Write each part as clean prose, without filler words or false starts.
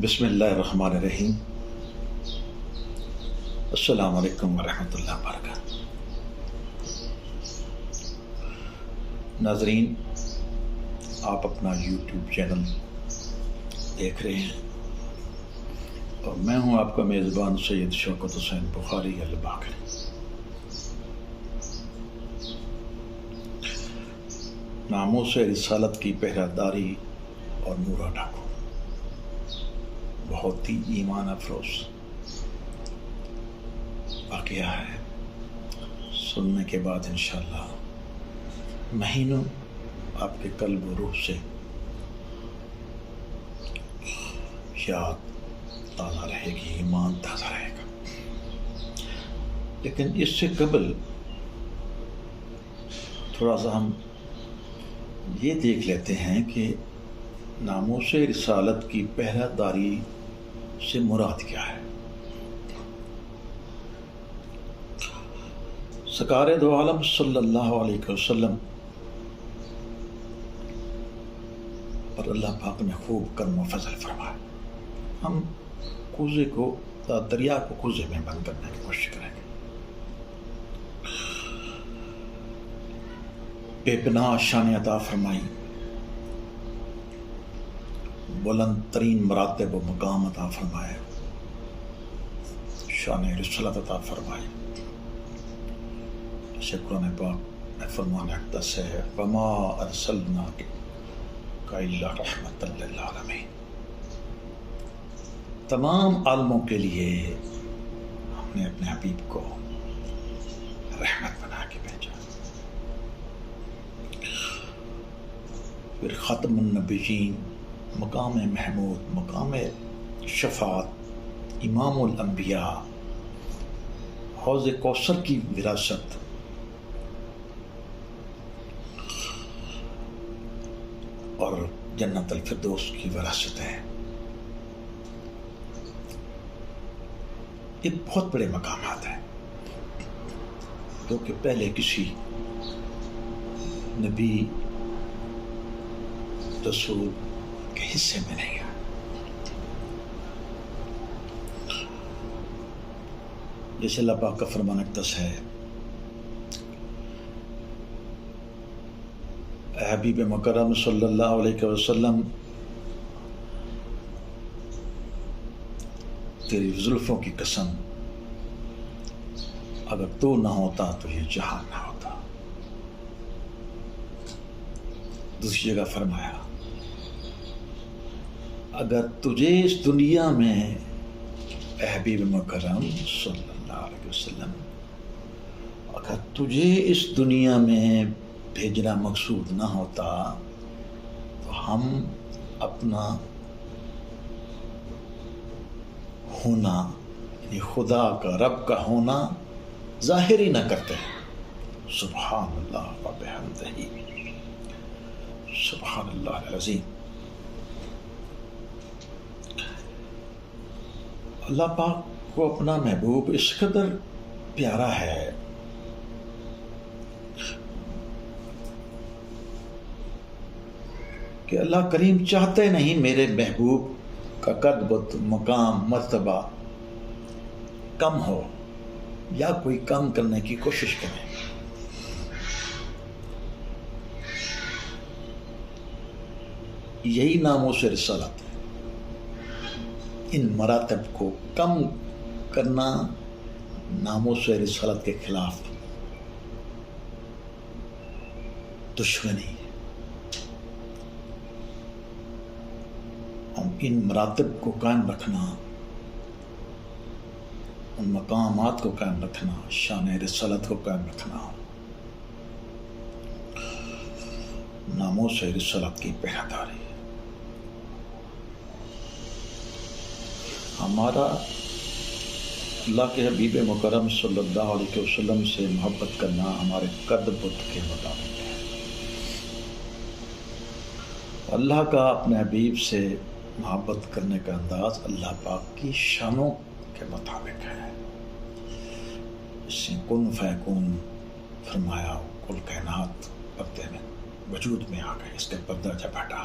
بسم اللہ الرحمن الرحیم۔ السلام علیکم ورحمۃ اللہ وبرکاتہ۔ ناظرین، آپ اپنا یوٹیوب چینل دیکھ رہے ہیں اور میں ہوں آپ کا میزبان سید شوکت حسین بخاری الباقری۔ ناموس رسالت کی پہرہ داری اور نورا ڈاکو بہت ہی ایمان افروز واقعہ ہے۔ سننے کے بعد انشاءاللہ مہینوں آپ کے قلب و روح سے یاد تازہ رہے گی، ایمان تازہ رہے گا۔ لیکن اس سے قبل تھوڑا سا ہم یہ دیکھ لیتے ہیں کہ ناموس رسالت کی پہرہ داری سے مراد کیا ہے۔ سرکار دو عالم صلی اللہ علیہ وسلم پر اللہ پاک نے خوب کرم و فضل فرمایا۔ ہم کوزے کو، دریا کو کوزے میں بند کرنے کی کوشش کریں گے۔ بے پناہ شان عطا فرمائی، بلند ترین مراتب و مقام عطا فرمائے، شان رسالت عطا فرمائے۔ جیسے قرآن پاک میں فرمان اقدس ہے، وما ارسلناک الا رحمۃ للعالمین۔ تمام عالموں کے لیے ہم نے اپنے حبیب کو رحمت بنا کے بھیجا۔ پھر ختم النبیین، مقام محمود، مقام شفاعت، امام الانبیاء، حوض کوثر کی وراثت، اور جنت الفردوس کی وراثت ہے۔ یہ بہت بڑے مقامات ہیں جو کہ پہلے کسی نبی رسول کے حصے میں نہیں ہے۔ جیسے اللہ پاک کا فرمان اقدس ہے، اے حبیب مکرم صلی اللہ علیہ وسلم، تیری زلفوں کی قسم، اگر تو نہ ہوتا تو یہ جہان نہ ہوتا۔ دوسری جگہ فرمایا، اگر تجھے اس دنیا میں، اے حبیب مکرم صلی اللہ علیہ وسلم، اگر تجھے اس دنیا میں بھیجنا مقصود نہ ہوتا تو ہم اپنا ہونا، یعنی خدا کا، رب کا ہونا ظاہر ہی نہ کرتے ہیں۔ سبحان اللہ و بحمدہ، سبحان اللہ العظیم۔ اللہ پاک کو اپنا محبوب اس قدر پیارا ہے کہ اللہ کریم چاہتے نہیں میرے محبوب کا قد بت، مقام، مرتبہ کم ہو یا کوئی کم کرنے کی کوشش کرے۔ یہی ناموس رسالت ہے۔ ان مراتب کو کم کرنا ناموس رسالت کے خلاف دشمنی ہے۔ ان مراتب کو قائم رکھنا، ان مقامات کو قائم رکھنا، شان رسالت کو قائم رکھنا ناموس رسالت کی پہرہ داری ہے۔ ہمارا اللہ کے حبیب مکرم صلی اللہ علیہ وسلم سے محبت کرنا ہمارے قد بت کے مطابق ہے۔ اللہ کا اپنے حبیب سے محبت کرنے کا انداز اللہ پاک کی شانوں کے مطابق ہے۔ اس نے کن فیکون فرمایا، کل کائنات پردے میں وجود میں آ گئے، اس کا پردہ جب ہٹا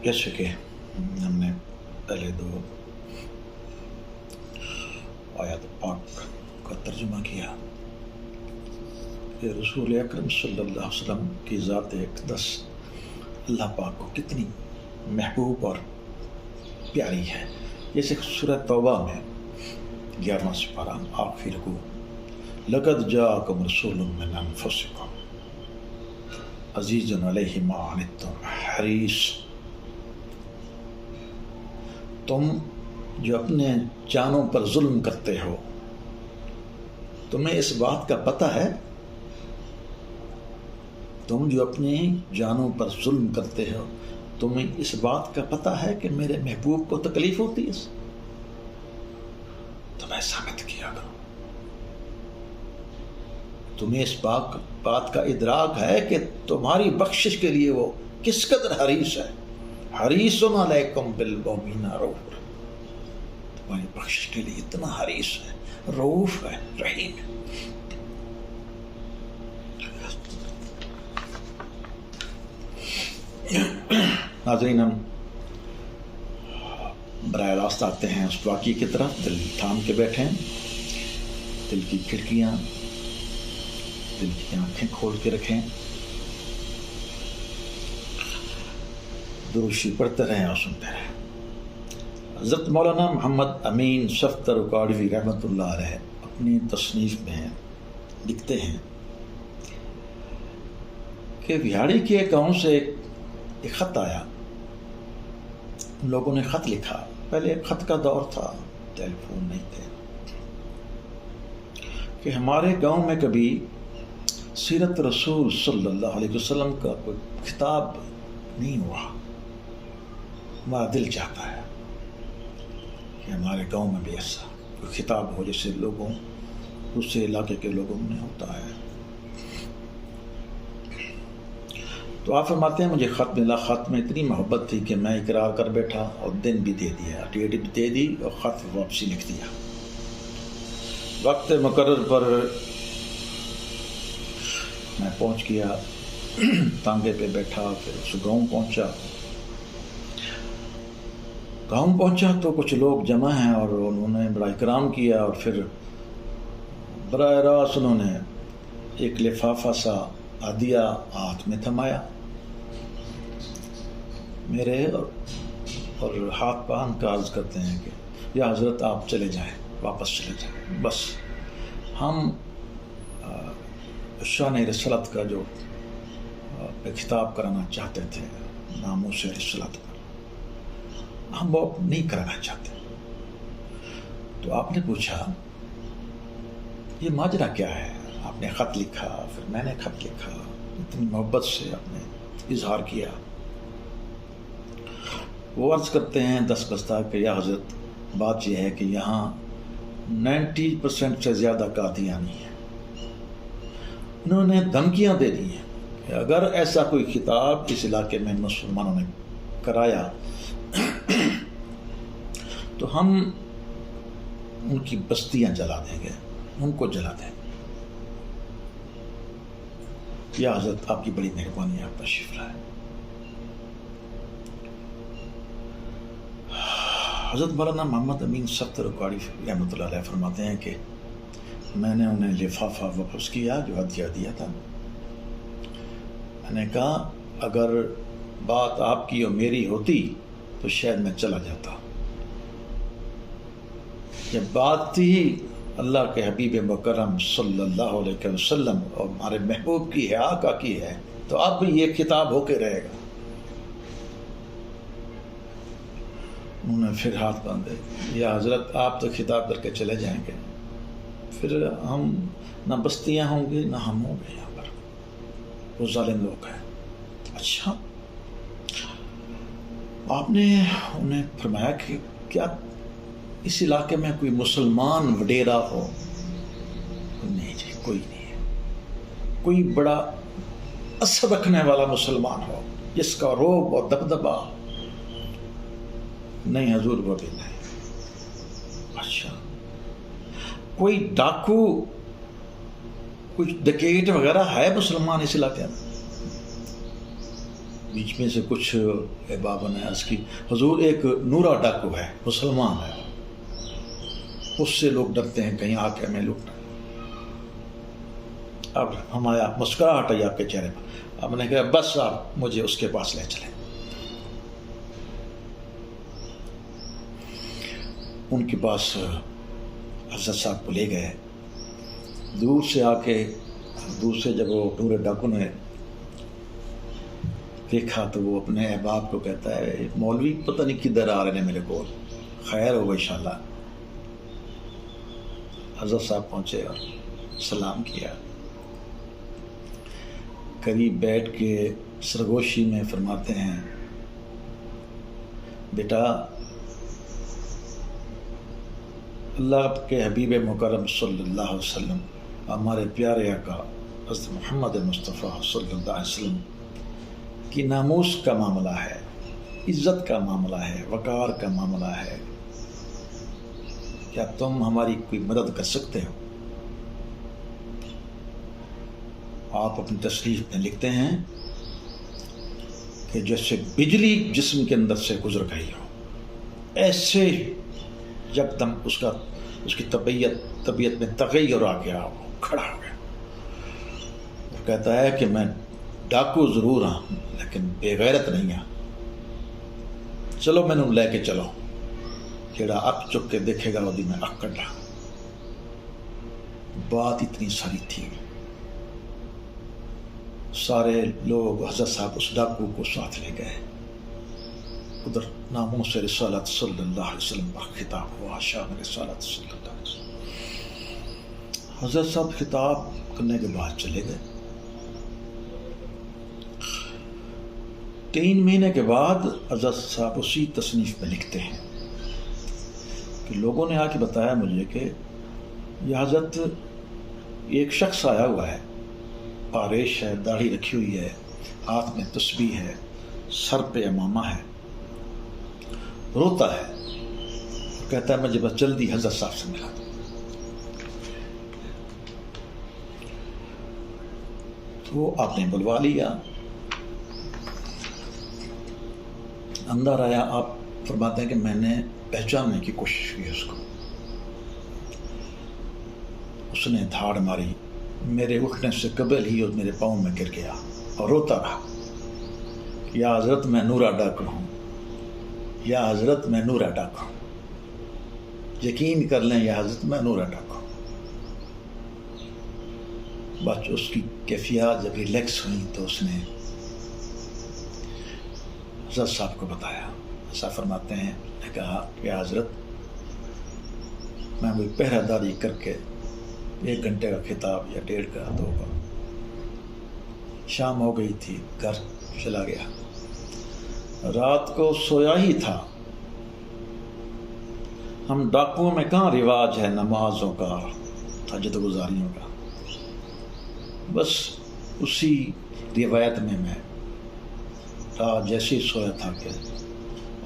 جیسے کہ ہم نے پہلے 2 آیات پاک کا ترجمہ کیا کہ رسول اکرم صلی اللہ علیہ وسلم کی ذات اقدس اللہ پاک کو کتنی محبوب اور پیاری ہے. جیسے سورہ توبہ میں 11واں سپارہ آخر کو لقد جاءکم رسول من انفسکم عزیز علیہ ما عنتم حریص، تم جو اپنے جانوں پر ظلم کرتے ہو، تمہیں اس بات کا پتہ ہے، تم جو اپنی جانوں پر ظلم کرتے ہو تمہیں اس بات کا پتہ ہے کہ میرے محبوب کو تکلیف ہوتی ہے، تم ایسا مت کیا کرو. تمہیں اس بات کا ادراک ہے کہ تمہاری بخشش کے لیے وہ کس قدر حریص ہے. حریص علیکم بالمؤمنین رؤوف، تمہاری بخشش کے لیے اتنا حریص ہے، رؤوف ہے، رحیم ہے. ناظرین، ہم براہ راست آتے ہیں اس واقعے کی طرف. دل تھام کے بیٹھیں، دل کی کھڑکیاں، دل کی آنکھیں کھول کے رکھیں، دروشی پڑھتے رہیں اور سنتے رہیں. حضرت مولانا محمد امین صفدر اکاڑوی رحمۃ اللہ علیہ اپنی تصنیف میں لکھتے ہیں کہ بہاڑی کے ایک گاؤں سے ایک خط آیا. ان لوگوں نے خط لکھا. پہلے خط کا دور تھا، ٹیلی فون نہیں تھے، کہ ہمارے گاؤں میں کبھی سیرت رسول صلی اللہ علیہ وسلم کا کوئی خطاب نہیں ہوا. ہمارا دل چاہتا ہے کہ ہمارے گاؤں میں بھی ایسا کوئی خطاب ہو جیسے لوگوں دوسرے علاقے کے لوگوں میں ہوتا ہے. تو آپ فرماتے ہیں مجھے خط ملا. خط میں اتنی محبت تھی کہ میں اقرار کر بیٹھا اور دن بھی دے دیا، ڈیٹ بھی دے دی اور خط واپسی لکھ دیا. وقت مقرر پر میں پہنچ گیا، تانگے پہ بیٹھا، پھر اس گاؤں پہنچا. گاؤں پہنچا تو کچھ لوگ جمع ہیں اور انہوں نے بڑا اکرام کیا، اور پھر براہ راست انہوں نے ایک لفافہ سا عادیہ ہاتھ میں تھمایا میرے، اور ہاتھ باندھ کا عرض کرتے ہیں کہ یا حضرت آپ چلے جائیں، واپس چلے جائیں. بس ہم شان رسالت کا جو خطاب کرانا چاہتے تھے، ناموس رسالت پر، ہم وہ نہیں کرانا چاہتے. تو آپ نے پوچھا یہ ماجرا کیا ہے؟ آپ نے خط لکھا، پھر میں نے خط لکھا، اتنی محبت سے آپ نے اظہار کیا. وہ عرض کرتے ہیں دس بستہ کہ یا حضرت بات یہ ہے کہ یہاں 90% سے زیادہ قادیانی ہیں. انہوں نے دھمکیاں دے دی ہیں کہ اگر ایسا کوئی خطاب اس علاقے میں مسلمانوں نے کرایا تو ہم ان کی بستیاں جلا دیں گے، ان کو جلا دیں گے. یا حضرت آپ کی بڑی مہربانی، آپ تشریف لائیں. حضرت مولانا محمد امین صفدر اکاڑی رحمۃ اللہ علیہ فرماتے ہیں کہ میں نے انہیں لفافہ واپس کیا جو ہدیہ دیا تھا. میں نے کہا اگر بات آپ کی اور میری ہوتی تو شاید میں چلا جاتا. جب بات تھی اللہ کے حبیب مکرم صلی اللہ علیہ وسلم اور ہمارے محبوب کی حیا کا کی ہے تو اب بھی یہ خطاب ہو کے رہے گا. انہوں نے پھر ہاتھ باندھے، یا حضرت آپ تو خطاب کر کے چلے جائیں گے، پھر ہم نہ بستیاں ہوں گی نہ ہم ہوں گے. یہاں پر وہ ظالم لوگ ہیں. اچھا، آپ نے انہیں فرمایا کہ کیا اس علاقے میں کوئی مسلمان وڈیرا ہو؟ نہیں جی، کوئی نہیں ہے. کوئی بڑا اثر رکھنے والا مسلمان ہو جس کا روب اور دبدبا؟ نہیں حضور، وہ بھی نہیں. اچھا، کوئی ڈاکو، کوئی ڈکیٹ وغیرہ ہے مسلمان اس علاقے میں؟ بیچ میں سے کچھ احباب نے عرض کی حضور ایک نورا ڈاکو ہے، مسلمان ہے، اس سے لوگ ڈرتے ہیں کہیں آ کے ہمیں لوٹنا۔ اب ہمارا مسکراہٹ آئی آپ کے چہرے پر، اب نے کہا بس آپ مجھے اس کے پاس لے چلیں۔ ان کے پاس حضرت صاحب کو لے گئے، دور سے آ کے، دور سے جب وہ نور ڈاکو نے دیکھا تو وہ اپنے احباب کو کہتا ہے مولوی پتہ نہیں کدھر آ رہے ہیں میرے کو، خیر ہوگا انشاءاللہ۔ حضرت صاحب پہنچے اور سلام کیا، قریب بیٹھ کے سرگوشی میں فرماتے ہیں بیٹا اللہ کے حبیب مکرم صلی اللہ علیہ وسلم، ہمارے پیارے آقا حضرت محمد مصطفیٰ صلی اللہ علیہ وسلم کی ناموس کا معاملہ ہے، عزت کا معاملہ ہے، وقار کا معاملہ ہے، کیا تم ہماری کوئی مدد کر سکتے ہو؟ آپ اپنی تصریف میں لکھتے ہیں کہ جیسے بجلی جسم کے اندر سے گزر گئی ہو، ایسے یکدم اس کی طبیعت میں تغیر آ گیا، وہ کھڑا ہو گیا اور کہتا ہے کہ میں ڈاکو ضرور ہوں لیکن بے غیرت نہیں ہوں، چلو میں نے لے کے چلو، جیڑا اک چک کے دیکھے گا وہ میں اک کڈا۔ بات اتنی ساری تھی، سارے لوگ حضرت صاحب اس ڈاکو کو ساتھ لے گئے، ادھر ناموس رسالت صلی اللہ علیہ وسلم پر خطاب ہوا، شان رسالت صلی اللہ علیہ وسلم۔ حضرت صاحب خطاب کرنے کے بعد چلے گئے۔ 3 مہینے کے بعد حضرت صاحب اسی تصنیف میں لکھتے ہیں کہ لوگوں نے آ کے بتایا مجھے کہ یہ حضرت ایک شخص آیا ہوا ہے، پاریش ہے، داڑھی رکھی ہوئی ہے، ہاتھ میں تسبیح ہے، سر پہ امامہ ہے، روتا ہے، کہتا ہے مجھے بس جلدی حضرت صاحب سے ملا دو۔ تو آپ نے بلوا لیا، اندر آیا، آپ فرماتے ہیں کہ میں نے پہچاننے کی کوشش کی اس کو، اس نے دھاڑ ماری، میرے اٹھنے سے قبل ہی اور میرے پاؤں میں گر گیا اور روتا رہا، یا حضرت میں نورا ڈاکو ہوں، یا حضرت میں نورا ڈاکو ہوں، یقین کر لیں یا حضرت میں نورا ڈاکو ہوں۔ بس اس کی کیفیات جب ریلیکس ہوئی تو اس نے حضرت صاحب کو بتایا۔ ایسا فرماتے ہیں، نے کہا کہ حضرت میں وہ پہرہ داری کر کے 1 گھنٹے کا خطاب یا 1.5 کا 2 کا، شام ہو گئی تھی، گھر چلا گیا، رات کو سویا ہی تھا۔ ہم ڈاکوؤں میں کہاں رواج ہے نمازوں کا، تہجد گزاریوں کا، بس اسی روایت میں رات جیسے ہی سویا تھا کہ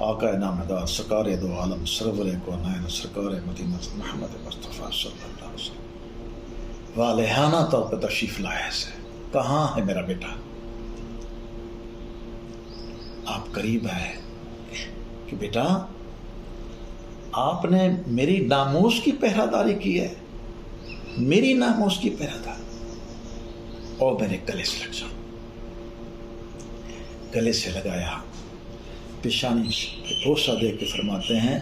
آقا نامدار سرکار دو عالم سرور کو نائن سرکار مدینہ محمد مصطفیٰ صلی اللہ علیہ وسلم والہانہ طور پہ تشریف لائے سے، کہاں ہے میرا بیٹا؟ آپ قریب آئے کہ بیٹا آپ نے میری ناموس کی پہرہ داری کی ہے، میری ناموس کی پہرہ داری، اور میرے گلے سے لگ جاؤ۔ گلے سے لگایا، پیشانی پہ بوسہ دے کے فرماتے ہیں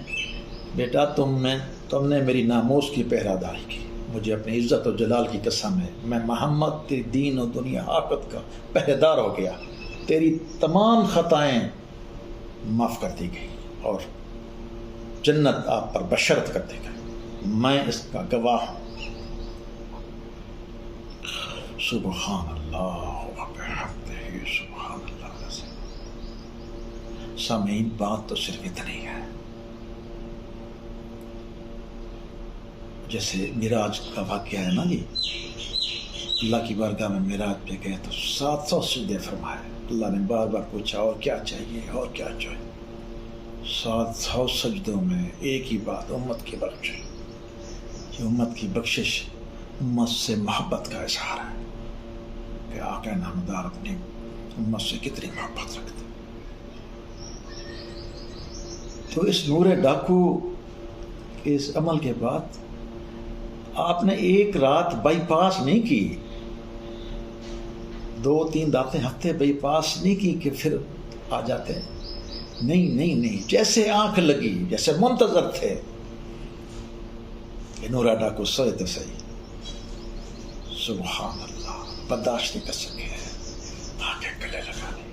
بیٹا تم نے میری ناموس کی پہرہ داری کی، مجھے اپنی عزت و جلال کی قسم ہے، میں محمد تیری دین و دنیا آخرت کا پہرے دار ہو گیا، تیری تمام خطائیں معاف کر دی گئی اور جنت آپ پر بشرت کر دی گئی، میں اس کا گواہ ہوں۔ سبحان اللہ و بحمدہ سبحان اللہ العظیم۔ سامعین، بات تو صرف اتنی ہے، جیسے معراج کا واقعہ ہے نا جی، اللہ کی بارگاہ میں معراج پہ گئے تو 700 سجدے فرمائے، اللہ نے بار بار پوچھا اور کیا چاہیے اور کیا چاہیے، 700 سجدوں میں ایک ہی بات، امت کی بخشش۔ یہ امت کی بخشش امت سے محبت کا اظہار ہے کہ آقا نامدار اپنی امت سے کتنی محبت رکھتے. تو اس نور ڈاکو کے اس عمل کے بعد آپ نے ایک رات بائی پاس نہیں کی، 2-3 راتیں ہفتے بائی پاس نہیں کی کہ پھر آ جاتے. نہیں، جیسے آنکھ لگی، جیسے منتظر تھے کہ نورا ڈاکو سوئے تو صحیح. سبحان اللہ، برداشت نہیں کر سکے، آنکھیں گلے لگا لی،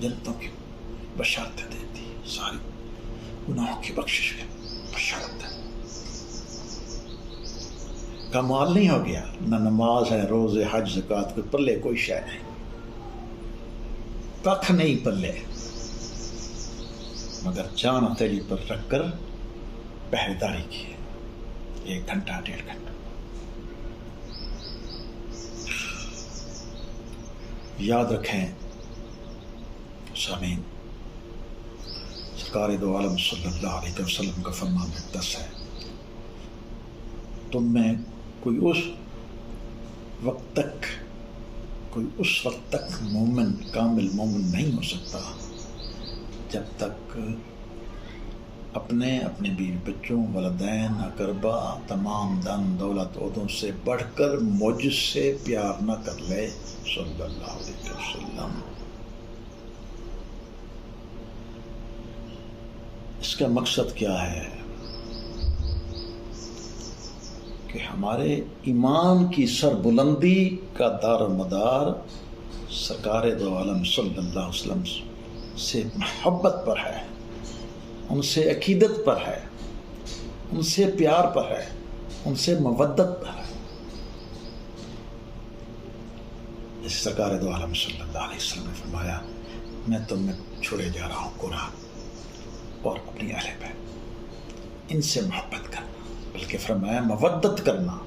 جنتوں کی بشارت دیتی، ساری گناہوں کی بخشش کی بشارت. کمال نہیں ہو گیا، نہ نماز ہے، روزے، حج، زکوٰۃ، کوئی پلے کوئی شے نہیں، ککھ نہیں پلے، مگر جان ہتھیلی پر رکھ کر پہرےداری کی ہے 1 گھنٹہ 1.5 گھنٹہ. یاد رکھیں سامعین، سرکار دو عالم صلی اللہ علیہ وسلم کا فرمان مقدس ہے، تم میں کوئی اس وقت تک مومن، کامل مومن نہیں ہو سکتا جب تک اپنے بیوی بچوں، والدین، اقربا، تمام دن دولت عہدوں سے بڑھ کر مجھ سے پیار نہ کر لے صلی اللہ علیہ وسلم. اس کا مقصد کیا ہے کہ ہمارے ایمان کی سربلندی کا دار و مدار سرکار دو عالم صلی اللہ علیہ وسلم سے محبت پر ہے، ان سے عقیدت پر ہے، ان سے پیار پر ہے، ان سے مودت پر ہے. اس سرکار دو عالم صلی اللہ علیہ وسلم نے فرمایا میں تم میں چھوڑے جا رہا ہوں قرآن اور اپنی اہل بیت، ان سے محبت کرنا، بلکہ فرمایا مودت کرنا.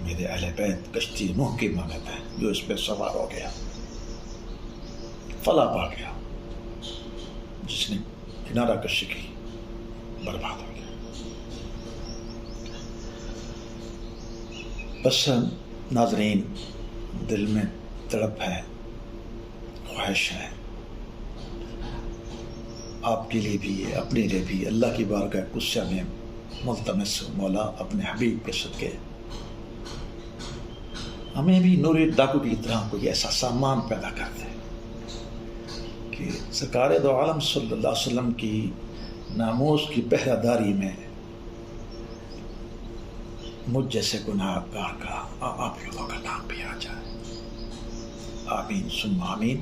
میرے اہل بیت کشتی نوح کی مانند ہے، جو اس پہ سوار ہو گیا فلاح پا گیا، جس نے کنارہ کشی کی برباد ہو گیا. بس ناظرین، دل میں تڑپ ہے، خواہش ہے، آپ کے لیے بھی اپنے لیے بھی اللہ کی بارگاہ قدسیہ میں ملتمس مولا اپنے حبیب کے صدقے ہمیں بھی نور ڈاکو کی طرح کوئی ایسا سامان پیدا کر دے کہ سرکار دو عالم صلی اللہ علیہ وسلم کی ناموس کی پہرہ داری میں مجھ جیسے گناہ گار کا آپ لوگوں کا نام بھی آ جائے. آمین ثم آمین.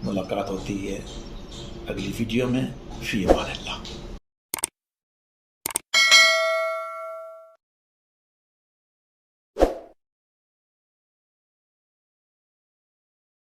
ملاقات ہوتی ہے اگلی ویڈیو میں. فی امان اللہ.